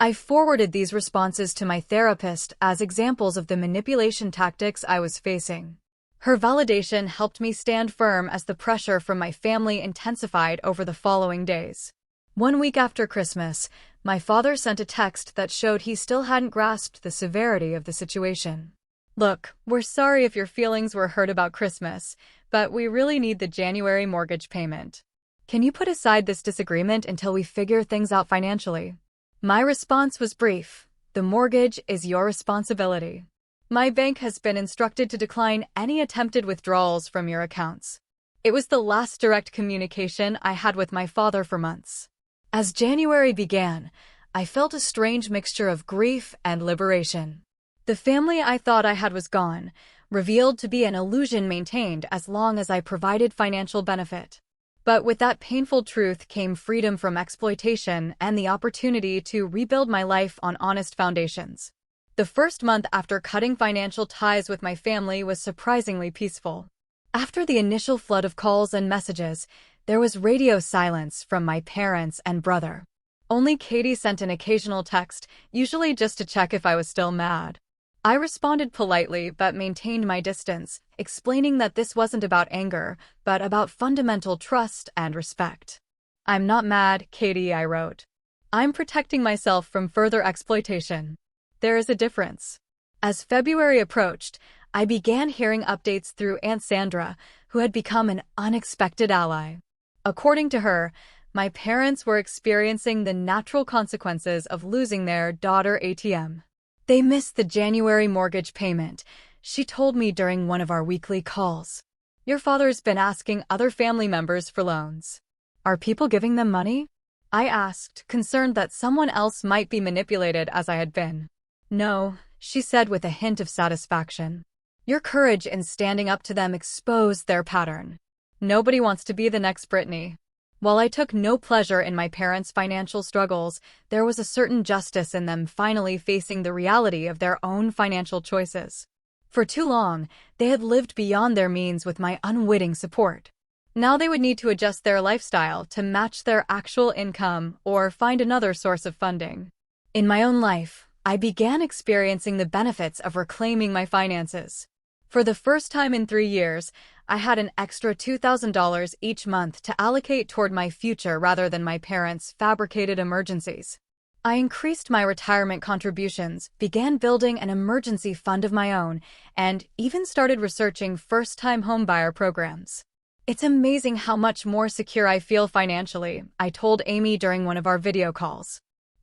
I forwarded these responses to my therapist as examples of the manipulation tactics I was facing. Her validation helped me stand firm as the pressure from my family intensified over the following days. 1 week after Christmas, my father sent a text that showed he still hadn't grasped the severity of the situation. "Look, we're sorry if your feelings were hurt about Christmas, but we really need the January mortgage payment. Can you put aside this disagreement until we figure things out financially?" My response was brief: "The mortgage is your responsibility. My bank has been instructed to decline any attempted withdrawals from your accounts." It was the last direct communication I had with my father for months. As January began, I felt a strange mixture of grief and liberation. The family I thought I had was gone, revealed to be an illusion maintained as long as I provided financial benefit. But with that painful truth came freedom from exploitation and the opportunity to rebuild my life on honest foundations. The first month after cutting financial ties with my family was surprisingly peaceful. After the initial flood of calls and messages, there was radio silence from my parents and brother. Only Katie sent an occasional text, usually just to check if I was still mad. I responded politely but maintained my distance, explaining that this wasn't about anger, but about fundamental trust and respect. "I'm not mad, Katie," I wrote. "I'm protecting myself from further exploitation. There is a difference." As February approached, I began hearing updates through Aunt Sandra, who had become an unexpected ally. According to her, my parents were experiencing the natural consequences of losing their daughter ATM. They missed the January mortgage payment, she told me during one of our weekly calls. "Your father's been asking other family members for loans. Are people giving them money?" I asked, concerned that someone else might be manipulated as I had been. "No," she said with a hint of satisfaction. "Your courage in standing up to them exposed their pattern. Nobody wants to be the next Britney." While I took no pleasure in my parents' financial struggles, there was a certain justice in them finally facing the reality of their own financial choices. For too long, they had lived beyond their means with my unwitting support. Now they would need to adjust their lifestyle to match their actual income or find another source of funding. In my own life, I began experiencing the benefits of reclaiming my finances. For the first time in 3 years, I had an extra $2,000 each month to allocate toward my future rather than my parents' fabricated emergencies. I increased my retirement contributions, began building an emergency fund of my own, and even started researching first-time homebuyer programs. "It's amazing how much more secure I feel financially," I told Amy during one of our video calls.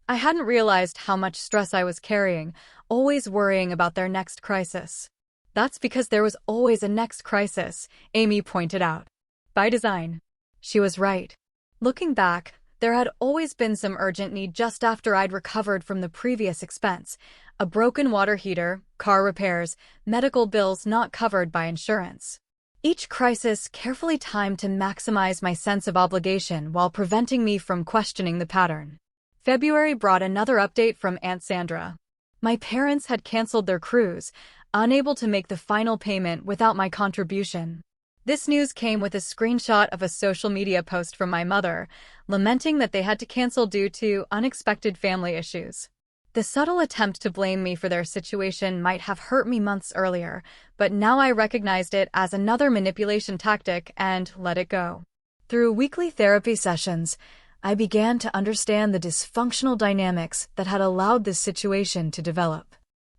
I hadn't realized how much stress I was carrying, always worrying about their next crisis. "That's because there was always a next crisis," Amy pointed out. "By design." She was right. Looking back, There had always been some urgent need just after I'd recovered from the previous expense: a broken water heater, car repairs, medical bills not covered by insurance. Each crisis carefully timed to maximize my sense of obligation while preventing me from questioning the pattern. February brought another update from Aunt Sandra. My parents had canceled their cruise, unable to make the final payment without my contribution. This news came with a screenshot of a social media post from my mother, lamenting that they had to cancel due to unexpected family issues. The subtle attempt to blame me for their situation might have hurt me months earlier, but now I recognized it as another manipulation tactic and let it go. Through weekly therapy sessions, I began to understand the dysfunctional dynamics that had allowed this situation to develop.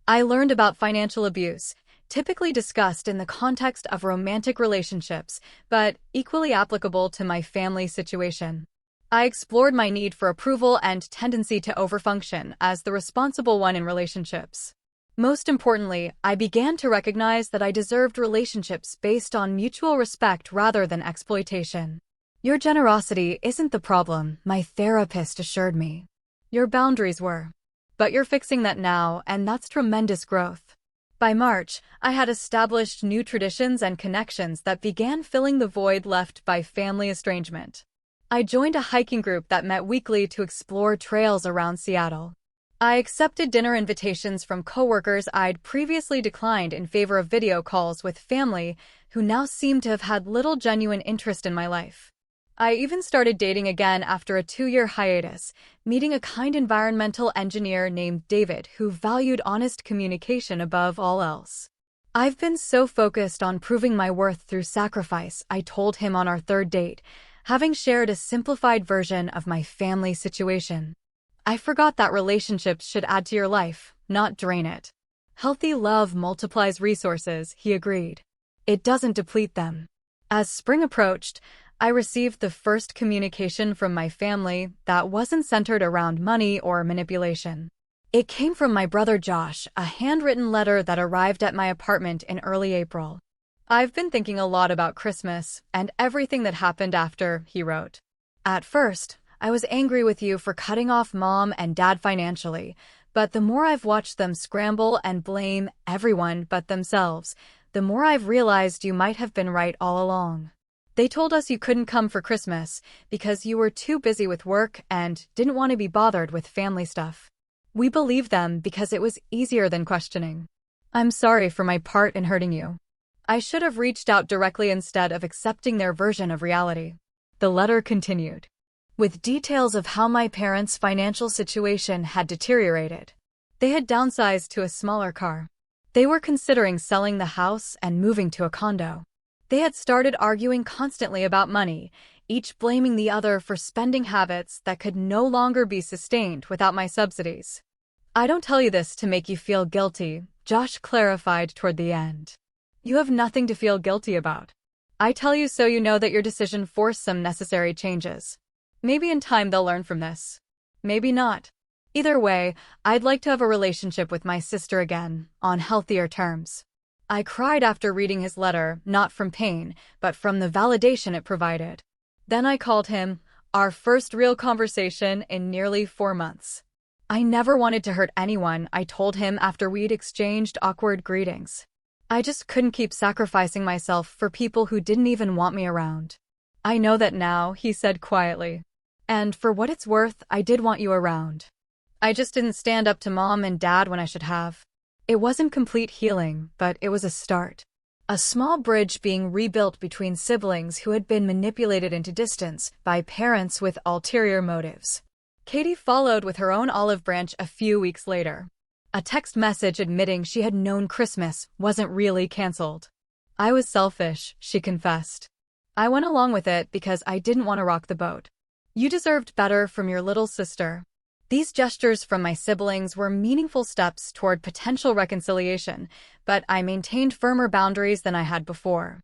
I learned about financial abuse, typically discussed in the context of romantic relationships, but equally applicable to my family situation. I explored my need for approval and tendency to overfunction as the responsible one in relationships. Most importantly, I began to recognize that I deserved relationships based on mutual respect rather than exploitation. Your generosity isn't the problem, my therapist assured me. Your boundaries were. But you're fixing that now, and that's tremendous growth. By March, I had established new traditions and connections that began filling the void left by family estrangement. I joined a hiking group that met weekly to explore trails around Seattle. I accepted dinner invitations from coworkers I'd previously declined in favor of video calls with family who now seemed to have had little genuine interest in my life. I even started dating again after a 2-year hiatus, meeting a kind environmental engineer named David who valued honest communication above all else. I've been so focused on proving my worth through sacrifice, I told him on our third date, having shared a simplified version of my family situation. I forgot that relationships should add to your life, not drain it. Healthy love multiplies resources, he agreed. It doesn't deplete them. As spring approached, I received the first communication from my family that wasn't centered around money or manipulation. It came from my brother Josh, a handwritten letter that arrived at my apartment in early April. I've been thinking a lot about Christmas and everything that happened after, he wrote. At first, I was angry with you for cutting off mom and dad financially, but the more I've watched them scramble and blame everyone but themselves, the more I've realized you might have been right all along. They told us you couldn't come for Christmas because you were too busy with work and didn't want to be bothered with family stuff. We believed them because it was easier than questioning. I'm sorry for my part in hurting you. I should have reached out directly instead of accepting their version of reality. The letter continued, with details of how my parents' financial situation had deteriorated. They had downsized to a smaller car. They were considering selling the house and moving to a condo. They had started arguing constantly about money, each blaming the other for spending habits that could no longer be sustained without my subsidies. I don't tell you this to make you feel guilty, Josh clarified toward the end. You have nothing to feel guilty about. I tell you so you know that your decision forced some necessary changes. Maybe in time they'll learn from this. Maybe not. Either way, I'd like to have a relationship with my sister again, on healthier terms. I cried after reading his letter, not from pain, but from the validation it provided. Then I called him, our first real conversation in nearly 4 months. I never wanted to hurt anyone, I told him after we'd exchanged awkward greetings. I just couldn't keep sacrificing myself for people who didn't even want me around. I know that now, he said quietly. And for what it's worth, I did want you around. I just didn't stand up to mom and dad when I should have. It wasn't complete healing, but it was a start. A small bridge being rebuilt between siblings who had been manipulated into distance by parents with ulterior motives. Katie followed with her own olive branch a few weeks later. A text message admitting she had known Christmas wasn't really canceled. I was selfish, she confessed. I went along with it because I didn't want to rock the boat. You deserved better from your little sister. These gestures from my siblings were meaningful steps toward potential reconciliation, but I maintained firmer boundaries than I had before.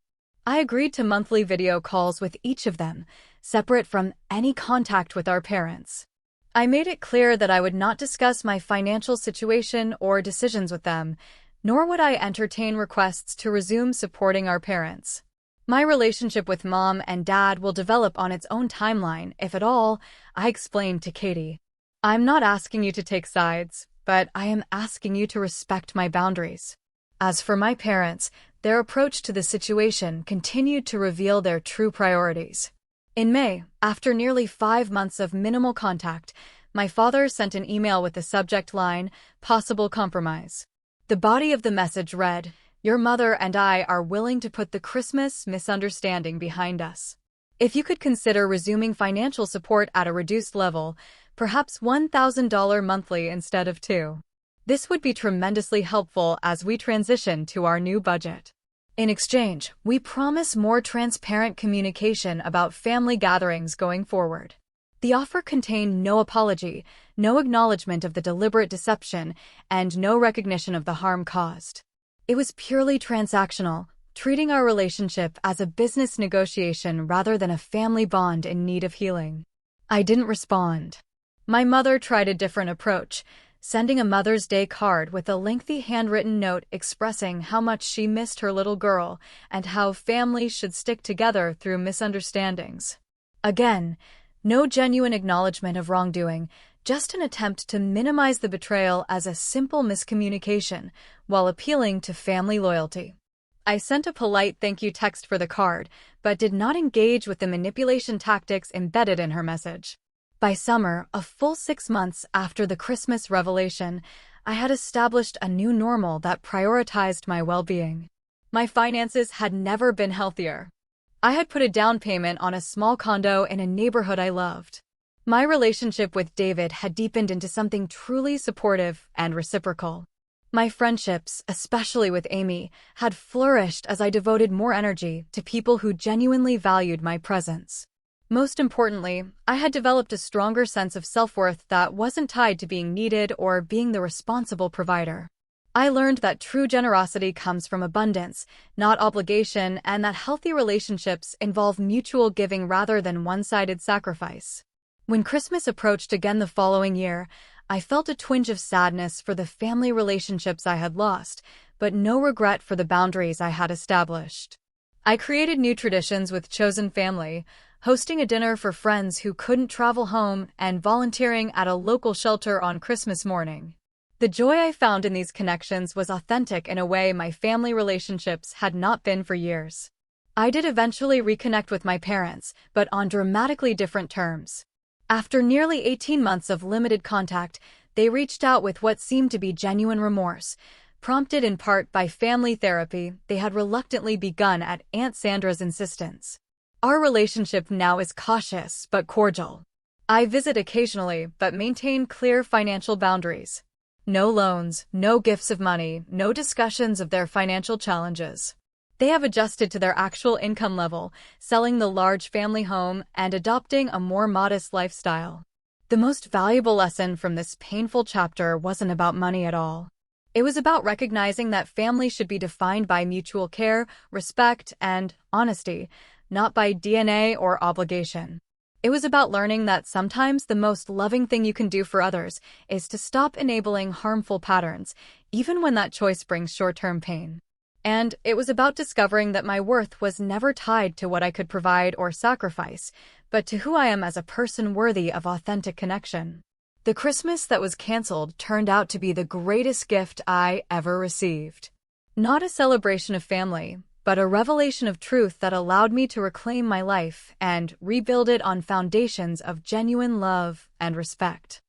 I agreed to monthly video calls with each of them, separate from any contact with our parents. I made it clear that I would not discuss my financial situation or decisions with them, nor would I entertain requests to resume supporting our parents. My relationship with mom and dad will develop on its own timeline, if at all, I explained to Katie. I'm not asking you to take sides, but I am asking you to respect my boundaries. As for my parents, their approach to the situation continued to reveal their true priorities. In May, after nearly 5 months of minimal contact, my father sent an email with the subject line, "Possible compromise." The body of the message read, "Your mother and I are willing to put the Christmas misunderstanding behind us. If you could consider resuming financial support at a reduced level, perhaps $1,000 monthly instead of two. This would be tremendously helpful as we transition to our new budget. In exchange, we promise more transparent communication about family gatherings going forward." The offer contained no apology, no acknowledgement of the deliberate deception, and no recognition of the harm caused. It was purely transactional, treating our relationship as a business negotiation rather than a family bond in need of healing. I didn't respond. My mother tried a different approach, sending a Mother's Day card with a lengthy handwritten note expressing how much she missed her little girl and how families should stick together through misunderstandings. Again, no genuine acknowledgement of wrongdoing, just an attempt to minimize the betrayal as a simple miscommunication while appealing to family loyalty. I sent a polite thank you text for the card, but did not engage with the manipulation tactics embedded in her message. By summer, a full 6 months after the Christmas revelation, I had established a new normal that prioritized my well-being. My finances had never been healthier. I had put a down payment on a small condo in a neighborhood I loved. My relationship with David had deepened into something truly supportive and reciprocal. My friendships, especially with Amy, had flourished as I devoted more energy to people who genuinely valued my presence. Most importantly, I had developed a stronger sense of self-worth that wasn't tied to being needed or being the responsible provider. I learned that true generosity comes from abundance, not obligation, and that healthy relationships involve mutual giving rather than one-sided sacrifice. When Christmas approached again the following year, I felt a twinge of sadness for the family relationships I had lost, but no regret for the boundaries I had established. I created new traditions with chosen family, hosting a dinner for friends who couldn't travel home and volunteering at a local shelter on Christmas morning. The joy I found in these connections was authentic in a way my family relationships had not been for years. I did eventually reconnect with my parents, but on dramatically different terms. After nearly 18 months of limited contact, they reached out with what seemed to be genuine remorse, prompted in part by family therapy they had reluctantly begun at Aunt Sandra's insistence. Our relationship now is cautious but cordial. I visit occasionally but maintain clear financial boundaries. No loans, no gifts of money, no discussions of their financial challenges. They have adjusted to their actual income level, selling the large family home and adopting a more modest lifestyle. The most valuable lesson from this painful chapter wasn't about money at all. It was about recognizing that family should be defined by mutual care, respect, and honesty, not by DNA or obligation. It was about learning that sometimes the most loving thing you can do for others is to stop enabling harmful patterns, even when that choice brings short-term pain. And it was about discovering that my worth was never tied to what I could provide or sacrifice, but to who I am as a person worthy of authentic connection. The Christmas that was canceled turned out to be the greatest gift I ever received. Not a celebration of family, but a revelation of truth that allowed me to reclaim my life and rebuild it on foundations of genuine love and respect.